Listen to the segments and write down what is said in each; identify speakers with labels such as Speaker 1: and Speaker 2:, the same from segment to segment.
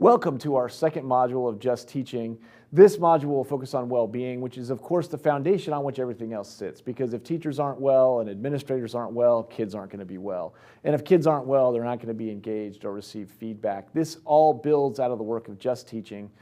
Speaker 1: Welcome to our second module of Just Teaching. This module will focus on well-being, which is of course the foundation on which everything else sits, because if teachers aren't well and administrators aren't well, kids aren't going to be well. And if kids aren't well, they're not going to be engaged or receive feedback. This all builds out of the work of Just Teaching,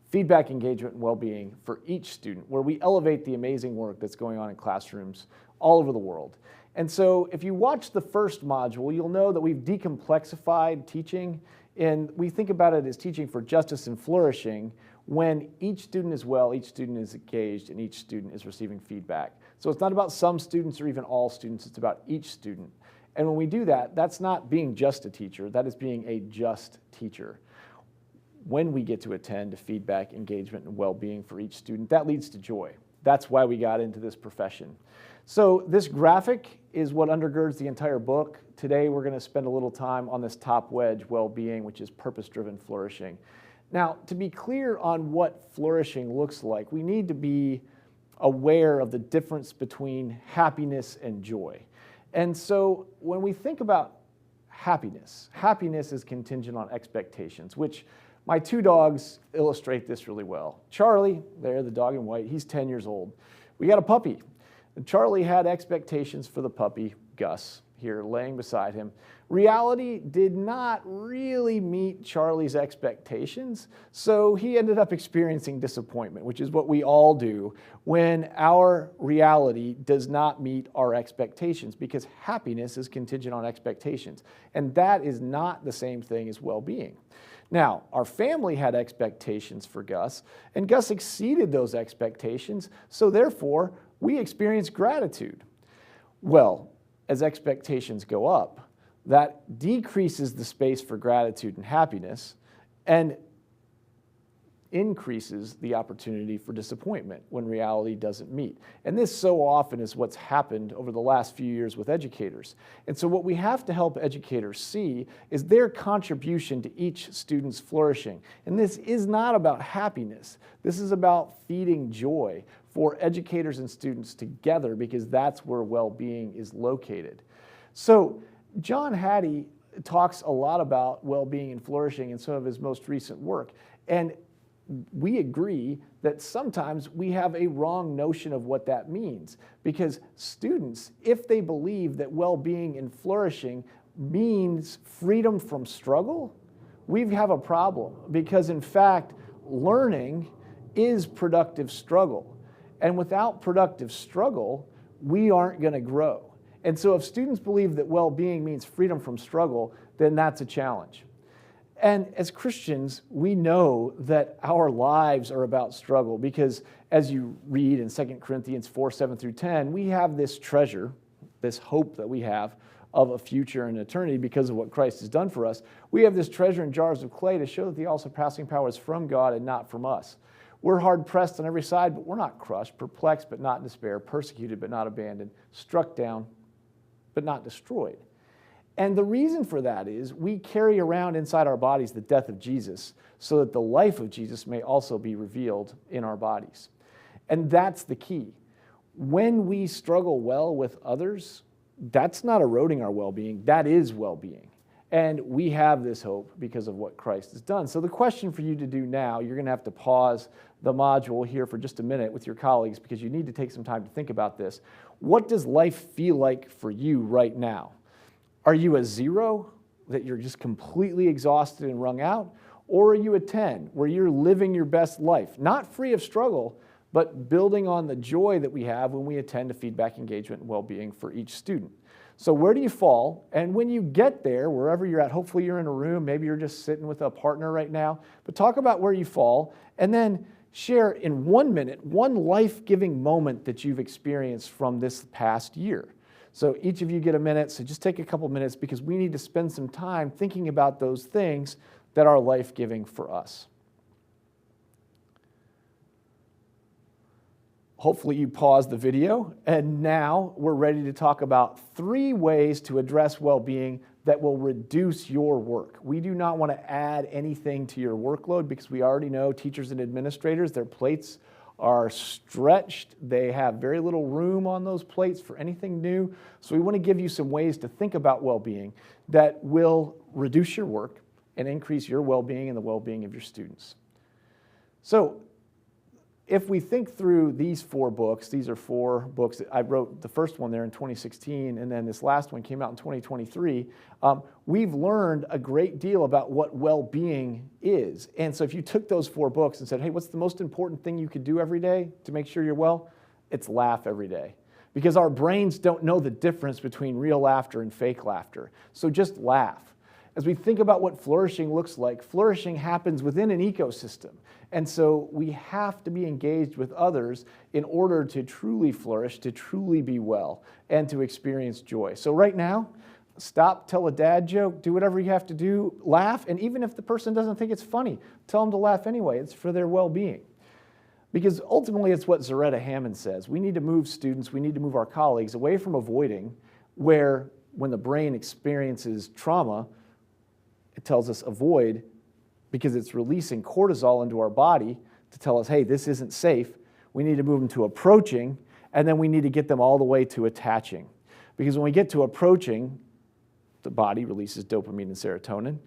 Speaker 1: feedback, engagement, and well-being for each student, where we elevate the amazing work that's going on in classrooms all over the world. And so if you watch the first module, you'll know that we've decomplexified teaching, and we think about it as teaching for justice and flourishing when each student is well, each student is engaged, and each student is receiving feedback. So it's not about some students or even all students, it's about each student. And when we do that, that's not being just a teacher, that is being a just teacher. When we get to attend to feedback, engagement, and well-being for each student, that leads to joy. That's why we got into this profession. So this graphic is what undergirds the entire book. Today we're going to spend a little time on this top wedge, well-being, which is purpose-driven flourishing. Now, to be clear on what flourishing looks like, we need to be aware of the difference between happiness and joy. And so when we think about happiness, happiness is contingent on expectations, which my two dogs illustrate this really well. Charlie, there, the dog in white, he's 10 years old. We got a puppy. And Charlie had expectations for the puppy, Gus, here laying beside him. Reality did not really meet Charlie's expectations, so he ended up experiencing disappointment, which is what we all do when our reality does not meet our expectations, because happiness is contingent on expectations, and that is not the same thing as well-being. Now, our family had expectations for Gus, and Gus exceeded those expectations, so therefore, we experienced gratitude. Well, as expectations go up, that decreases the space for gratitude and happiness and increases the opportunity for disappointment when reality doesn't meet. And this so often is what's happened over the last few years with educators. And so what we have to help educators see is their contribution to each student's flourishing. And this is not about happiness. This is about feeding joy for educators and students together, because that's where well-being is located. So John Hattie talks a lot about well-being and flourishing in some of his most recent work. And we agree that sometimes we have a wrong notion of what that means, because students, if they believe that well-being and flourishing means freedom from struggle, we have a problem, because in fact, learning is productive struggle. And without productive struggle, we aren't going to grow. And so if students believe that well-being means freedom from struggle, then that's a challenge. And as Christians, we know that our lives are about struggle, because as you read in 2 Corinthians 4, 7 through 10, we have this treasure, this hope that we have of a future and eternity because of what Christ has done for us. We have this treasure in jars of clay to show that the all-surpassing power is from God and not from us. We're hard-pressed on every side, but we're not crushed, perplexed but not in despair, persecuted but not abandoned, struck down but not destroyed. And the reason for that is we carry around inside our bodies the death of Jesus, so that the life of Jesus may also be revealed in our bodies. And that's the key. When we struggle well with others, that's not eroding our well-being, that is well-being. And we have this hope because of what Christ has done. So the question for you to do now, you're going to have to pause the module here for just a minute with your colleagues, because you need to take some time to think about this. What does life feel like for you right now? Are you a 0, that you're just completely exhausted and wrung out? Or are you a 10, where you're living your best life, not free of struggle, but building on the joy that we have when we attend to feedback, engagement, and well-being for each student? So where do you fall? And when you get there, wherever you're at, hopefully you're in a room, maybe you're just sitting with a partner right now, but talk about where you fall, and then share in 1 minute, one life-giving moment that you've experienced from this past year. So each of you get a minute, so just take a couple minutes, because we need to spend some time thinking about those things that are life-giving for us. Hopefully you paused the video, and now we're ready to talk about 3 ways to address well-being that will reduce your work. We do not want to add anything to your workload, because we already know teachers and administrators, their plates are stretched. They have very little room on those plates for anything new. So we want to give you some ways to think about well-being that will reduce your work and increase your well-being and the well-being of your students. So if we think through these 4 books, these are 4 books that I wrote, the first one there in 2016, and then this last one came out in 2023. We've learned a great deal about what well-being is. And so if you took those 4 books and said, hey, what's the most important thing you could do every day to make sure you're well? It's laugh every day. Because our brains don't know the difference between real laughter and fake laughter. So just laugh. As we think about what flourishing looks like, flourishing happens within an ecosystem. And so we have to be engaged with others in order to truly flourish, to truly be well, and to experience joy. So right now, stop, tell a dad joke, do whatever you have to do, laugh, and even if the person doesn't think it's funny, tell them to laugh anyway. It's for their well-being. Because ultimately, it's what Zaretta Hammond says. We need to move students, we need to move our colleagues away from avoiding, where when the brain experiences trauma, it tells us avoid, because it's releasing cortisol into our body to tell us, hey, this isn't safe. We need to move them to approaching, and then we need to get them all the way to attaching. Because when we get to approaching, the body releases dopamine and serotonin.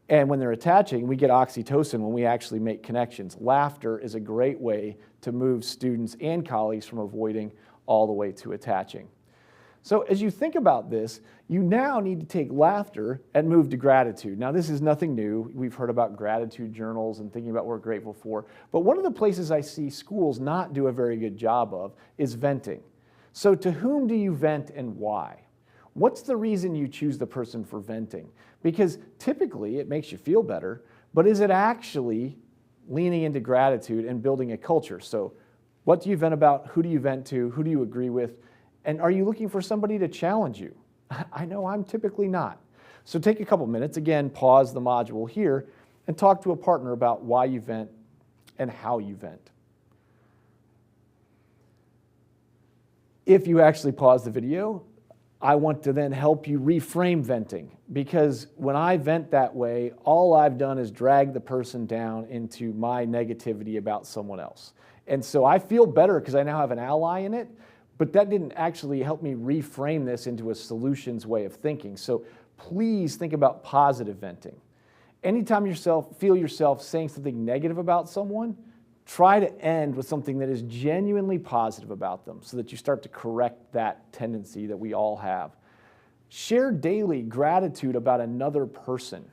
Speaker 1: And when they're attaching, we get oxytocin when we actually make connections. Laughter is a great way to move students and colleagues from avoiding all the way to attaching. So as you think about this, you now need to take laughter and move to gratitude. Now, this is nothing new. We've heard about gratitude journals and thinking about what we're grateful for. But one of the places I see schools not do a very good job of is venting. So to whom do you vent and why? What's the reason you choose the person for venting? Because typically it makes you feel better, but is it actually leaning into gratitude and building a culture? So what do you vent about? Who do you vent to? Who do you agree with? And are you looking for somebody to challenge you? I know I'm typically not. So take a couple minutes, again, pause the module here, and talk to a partner about why you vent and how you vent. If you actually pause the video, I want to then help you reframe venting, because when I vent that way, all I've done is drag the person down into my negativity about someone else. And so I feel better because I now have an ally in it, but that didn't actually help me reframe this into a solutions way of thinking. So please think about positive venting. Anytime you feel yourself saying something negative about someone, try to end with something that is genuinely positive about them so that you start to correct that tendency that we all have. Share daily gratitude about another person.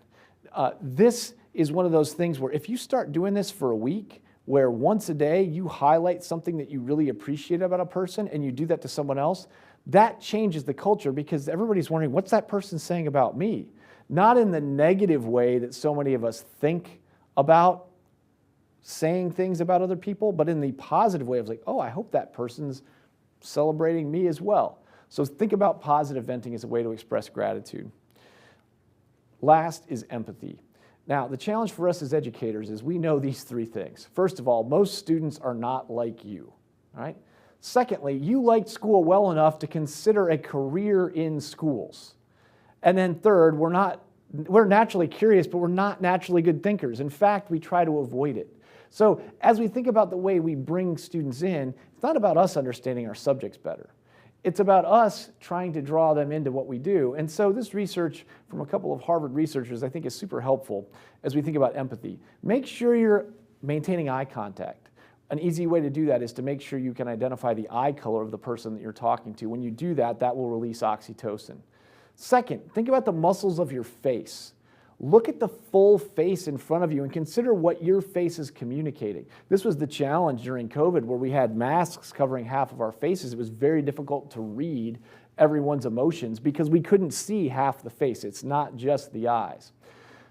Speaker 1: This is one of those things where if you start doing this for a week, where once a day you highlight something that you really appreciate about a person and you do that to someone else, that changes the culture, because everybody's wondering, what's that person saying about me? Not in the negative way that so many of us think about saying things about other people, but in the positive way of like, oh, I hope that person's celebrating me as well. So think about positive venting as a way to express gratitude. Last is empathy. Now, the challenge for us as educators is we know these 3 things. First of all, most students are not like you, right? Secondly, you liked school well enough to consider a career in schools. And then third, we're naturally curious, but we're not naturally good thinkers. In fact, we try to avoid it. So as we think about the way we bring students in, it's not about us understanding our subjects better. It's about us trying to draw them into what we do. And so this research from a couple of Harvard researchers I think is super helpful as we think about empathy. Make sure you're maintaining eye contact. An easy way to do that is to make sure you can identify the eye color of the person that you're talking to. When you do that, that will release oxytocin. Second, think about the muscles of your face. Look at the full face in front of you and consider what your face is communicating. This was the challenge during COVID, where we had masks covering half of our faces. It was very difficult to read everyone's emotions because we couldn't see half the face. It's not just the eyes.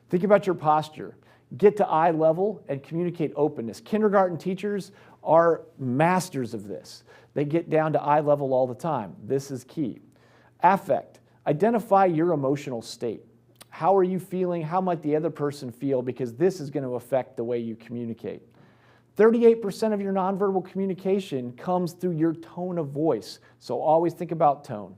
Speaker 1: Think about your posture. Get to eye level and communicate openness. Kindergarten teachers are masters of this. They get down to eye level all the time. This is key. Affect. Identify your emotional state. How are you feeling? How might the other person feel? Because this is going to affect the way you communicate. 38% of your nonverbal communication comes through your tone of voice. So always think about tone.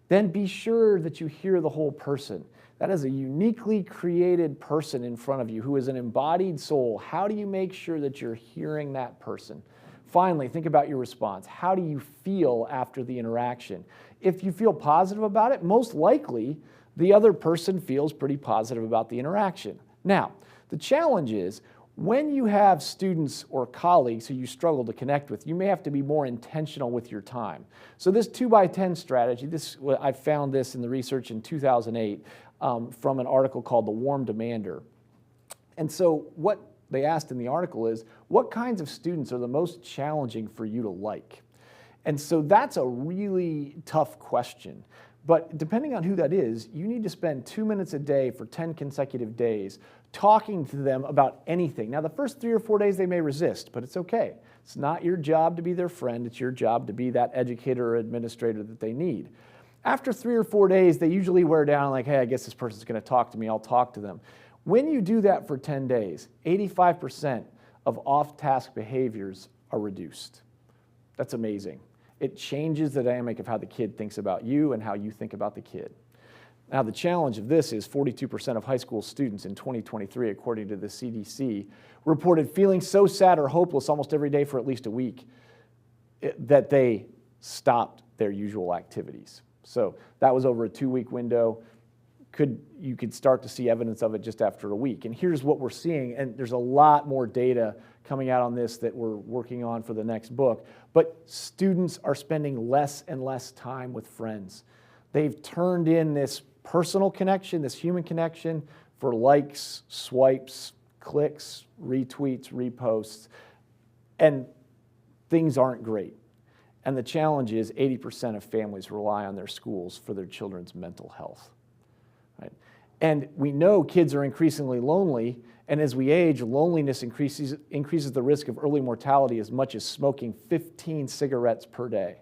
Speaker 1: Then be sure that you hear the whole person. That is a uniquely created person in front of you who is an embodied soul. How do you make sure that you're hearing that person? Finally, think about your response. How do you feel after the interaction? If you feel positive about it, most likely the other person feels pretty positive about the interaction. Now, the challenge is when you have students or colleagues who you struggle to connect with, you may have to be more intentional with your time. So this 2x10 strategy, I found this in the research in 2008 from an article called The Warm Demander. And so what they asked in the article is, what kinds of students are the most challenging for you to like? And so that's a really tough question. But depending on who that is, you need to spend 2 minutes a day for 10 consecutive days talking to them about anything. Now, the first 3 or 4 days they may resist, but it's okay. It's not your job to be their friend. It's your job to be that educator or administrator that they need. After 3 or 4 days, they usually wear down like, hey, I guess this person's going to talk to me. I'll talk to them. When you do that for 10 days, 85% of off-task behaviors are reduced. That's amazing. It changes the dynamic of how the kid thinks about you and how you think about the kid. Now, the challenge of this is 42% of high school students in 2023, according to the CDC, reported feeling so sad or hopeless almost every day for at least a week that they stopped their usual activities. So that was over a 2-week window. You could start to see evidence of it just after a week. And here's what we're seeing, and there's a lot more data coming out on this that we're working on for the next book, but students are spending less and less time with friends. They've turned in this personal connection, this human connection, for likes, swipes, clicks, retweets, reposts, and things aren't great. And the challenge is 80% of families rely on their schools for their children's mental health. Right? And we know kids are increasingly lonely, and as we age, loneliness increases the risk of early mortality as much as smoking 15 cigarettes per day.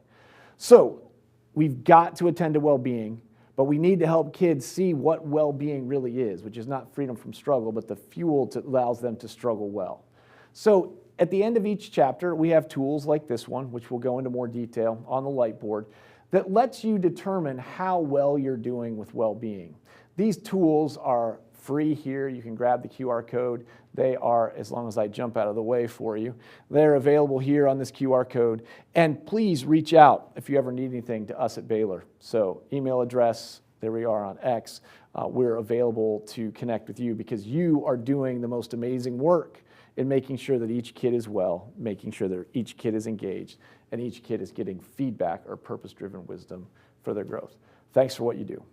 Speaker 1: So we've got to attend to well-being, but we need to help kids see what well-being really is, which is not freedom from struggle, but the fuel that allows them to struggle well. So at the end of each chapter, we have tools like this one, which we'll go into more detail on the light board, that lets you determine how well you're doing with well-being. These tools are free here. You can grab the QR code. They are, as long as I jump out of the way for you, they're available here on this QR code. And please reach out if you ever need anything to us at Baylor. So email address, there we are on X. We're available to connect with you because you are doing the most amazing work in making sure that each kid is well, making sure that each kid is engaged, and each kid is getting feedback or purpose-driven wisdom for their growth. Thanks for what you do.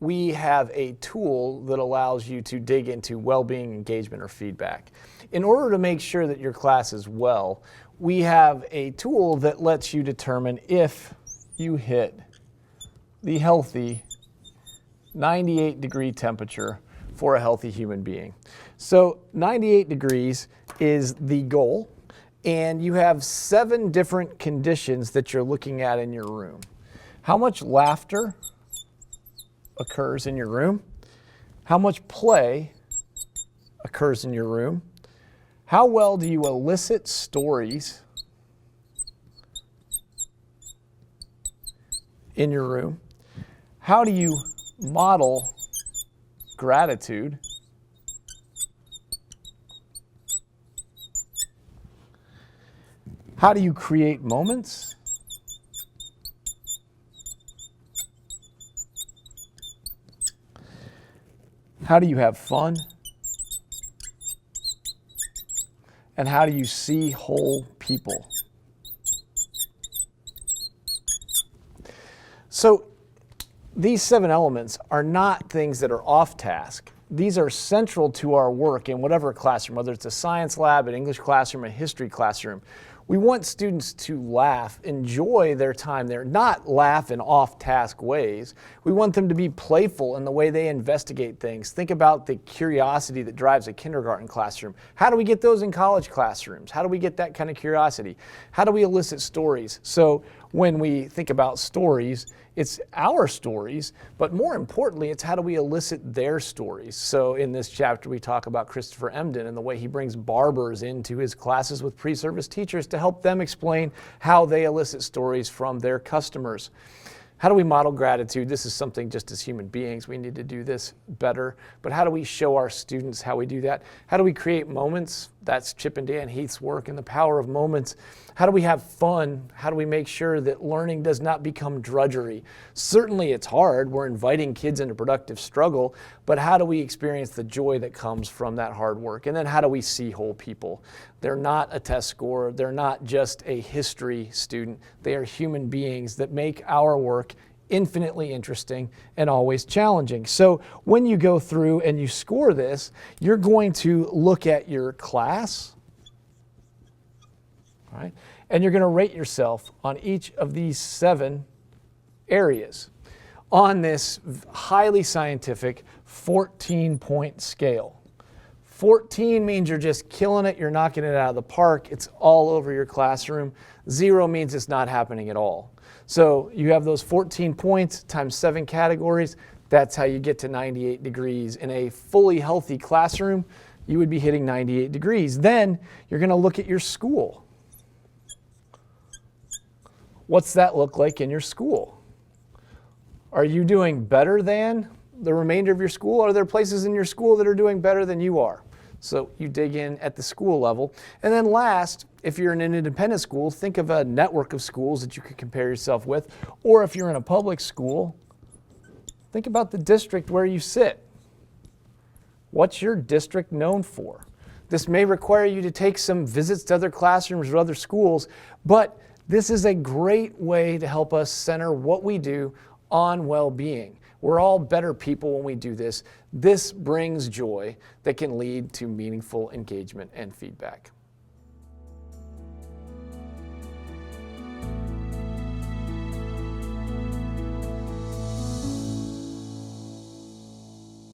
Speaker 1: We have a tool that allows you to dig into well-being, engagement, or feedback. In order to make sure that your class is well, we have a tool that lets you determine if you hit the healthy 98-degree temperature for a healthy human being. So 98 degrees is the goal, and you have 7 different conditions that you're looking at in your room. How much laughter occurs in your room? How much play occurs in your room? How well do you elicit stories in your room? How do you model gratitude? How do you create moments? How do you have fun? And how do you see whole people? So these 7 elements are not things that are off task. These are central to our work in whatever classroom, whether it's a science lab, an English classroom, a history classroom. We want students to laugh, enjoy their time there, not laugh in off-task ways. We want them to be playful in the way they investigate things. Think about the curiosity that drives a kindergarten classroom. How do we get those in college classrooms? How do we get that kind of curiosity? How do we elicit stories? So when we think about stories, it's our stories, but more importantly, it's how do we elicit their stories. So in this chapter, we talk about Christopher Emden and the way he brings barbers into his classes with pre-service teachers to help them explain how they elicit stories from their customers. How do we model gratitude? This is something just as human beings, we need to do this better. But how do we show our students how we do that? How do we create moments? That's Chip and Dan Heath's work in The Power of Moments. How do we have fun? How do we make sure that learning does not become drudgery? Certainly it's hard. We're inviting kids into productive struggle, but how do we experience the joy that comes from that hard work? And then how do we see whole people? They're not a test score. They're not just a history student. They are human beings that make our work infinitely interesting and always challenging. So when you go through and you score this, you're going to look at your class, all right, and you're going to rate yourself on each of these 7 areas on this highly scientific 14-point scale. 14 means you're just killing it, you're knocking it out of the park, it's all over your classroom. 0 means it's not happening at all. So you have those 14 points times 7 categories. That's how you get to 98 degrees. In a fully healthy classroom, you would be hitting 98 degrees. Then you're going to look at your school. What's that look like in your school? Are you doing better than the remainder of your school? Are there places in your school that are doing better than you are? So you dig in at the school level. And then last, if you're in an independent school, think of a network of schools that you could compare yourself with. Or if you're in a public school, think about the district where you sit. What's your district known for? This may require you to take some visits to other classrooms or other schools, but this is a great way to help us center what we do on well-being. We're all better people when we do this. This brings joy that can lead to meaningful engagement and feedback.